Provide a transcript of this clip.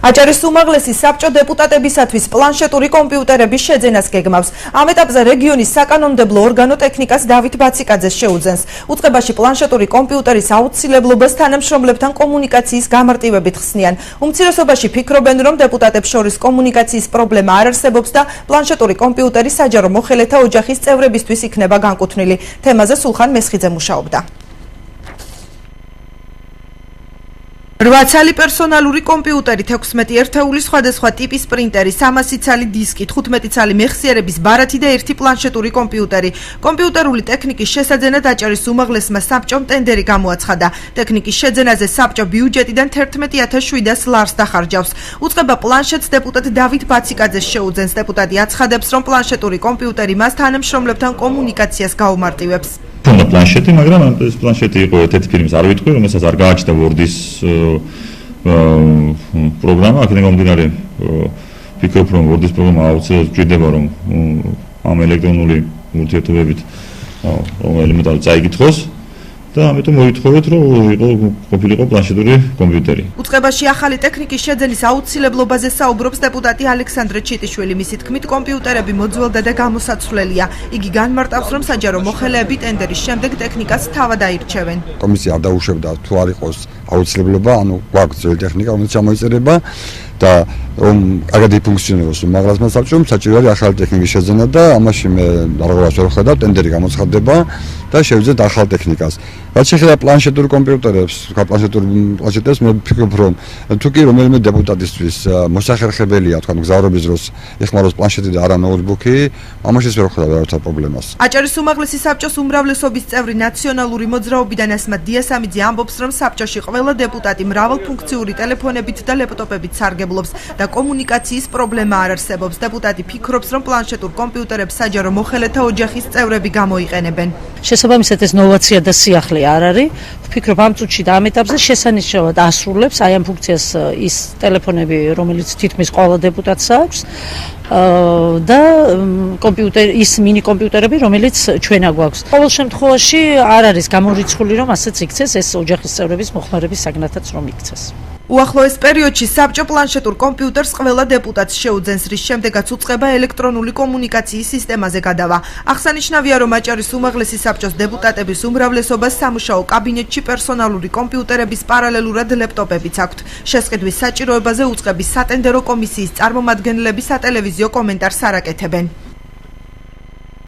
აჭარის უმაღლესი საბჭო დეპუტატებისათვის პლანშეტური კომპიუტერების შეძენას გეგმავს. ამ ეტაპზე რეგიონის საკანონმდებლო ორგანო ტექნიკას დავით ბაციკაძეს შეუძენს. უწყებაში პლანშეტური კომპიუტერის აუცილებლობას თანამშრომლებთან კომუნიკაციის გამარტივებით ხსნიან. უმცირესობაში ფიქრობენ, რომ დეპუტატებს შორის კომუნიკაციის პრობლემა არ არსებობს და პლანშეტური კომპიუტერი საჯარო მოხელეთა ოჯახის წევრებისთვის იქნება განკუთვნილი. თემაზე სულხან მესხიძე მუშაობდა. 8 ცალი პერსონალური კომპიუტერი, 16 ერთეული სხვადასხვა ტიპის პრინტერი, 300 ცალი დისკი, 15 ცალი მეხსიერების ბარათი და 1 პლანშეტური კომპიუტერი. კომპიუტერული ტექნიკის შესაძენად აჭარის უმაღლესმა საბჭომ ტენდერი გამოაცხადა. ტექნიკის შეძენაზე საბჭო ბიუჯეტიდან 11,700 ლარს დახარჯავს. უწყება პლანშეტს დეპუტატ დავით ბაციკაძეს შეუძენს. დეპუტატი აცხადებს, რომ პლანშეტური კომპიუტერი მას თანამშრომლებთან კომუნიკაციას გაუმარტივებს. Უნდა პლანშეტი, მაგრამ ეს პლანშეტი იყო ერთ-ერთი ფირმის არ ვიტყვი, რომელსაც არ გააჩნდა Word-ის პროგრამა, აქედან გამომდინარე ვფიქრობ, რომ Word-ის პროგრამა აუცილებლად გვჭირდება, რომ ამ ელექტრონული ურთიერთობებით ელემენტარი წაიკითხოს და ამიტომ მოითხოვეთ, რომ ყოფილიყო პლანშეტური კომპიუტერი. უწყებაში ახალი ტექნიკის შეძენის აუცილებლობაზე საუბრობს დეპუტატი ალექსანდრე ჩიტიშვილი. მისი თქმით, კომპიუტერები მოძველდა და გამოსაცვლელია. იგი განმარტავს, რომ საჯარო მოხელეები ტენდერის შემდეგ ტექნიკას თავად აირჩევენ. კომისია არ დაუშვებდა თუ არ იყოს აუცილებლობა, ანუ გვაქვს ძველი ტექნიკა, რომელიც ჩამოიწერება და რომ კარგად იფუნქციონიროს უმაღლესმა საბჭომ, საჭიროა ახალი ტექნიკის შეძენა და ამაში მე რაღაცას ვერ ხედავ, ტენდერი გამოცხადდება და შევძლებთ ახალ ტექნიკას. რაც შეეხება პლანშეტურ კომპიუტერებს, პლანშეტებს, მე ვფიქრობ, რომ თუ კი რომელიმე დეპუტატისთვის მოსახერხებელია, თქვა მგზავრობის დროს ეხმაროს პლანშეტი და არა ნოუთბუქი, ამაშიც ვერ ხედავ რათა პრობლემას. აჭარის უმაღლესი საბჭოს უმრავლესობის წევრი ნაციონალური მოძრაობიდან ასმად დიასამიძე ამბობს, რომ საბჭოში ყველა დეპუტატი მრავალფუნქციური ტელეფონებით და ლეპტოპებით სარგებლობს და კომუნიკაციის პრობლემა არ არსებობს. დეპუტატი ფიქრობს, რომ პლანშეტურ კომპიუტერებს საჯარო მოხელეთა ოჯახის წევრები გამოიყენებენ. შესაბამისად ეს ნოვაცია და სიახლე არ არის. ვფიქრობ ამ წუთში და ამ ეტაპზე შესანიშნავად ასრულებს აი ამ ფუნქციას ის ტელეფონები, რომელიც თითქმის ყველა დეპუტატს აქვს და კომპიუტერი ის მინი კომპიუტერები, რომელიც ჩვენ აგვაქვს. ყოველ შემთხვევაში არ არის გამორიცხული, რომ ასეც იქცეს ეს ოჯახის წევრების მოხმარების საგნათაც რომ იქცეს. უახლოეს პერიოდში საბჭო პლანშეტურ კომპიუტერს ყველა დეპუტატს შეუძენს, რის შემდეგაც უწყება ელექტრონული კომუნიკაციის სისტემაზე გადავა. აღსანიშნავია, რომ აჭარის უმაღლესი საბჭოს დეპუტატების უმრავლესობას სამუშაო კაბინეტში პერსონალური კომპიუტერების პარალელურად ლეპტოპებიც აქვთ. შესყიდვის საჭიროებაზე უწყების სატენდერო კომისიის წარმომადგენლები სატელევიზიო კომენტარს არ აკეთებენ.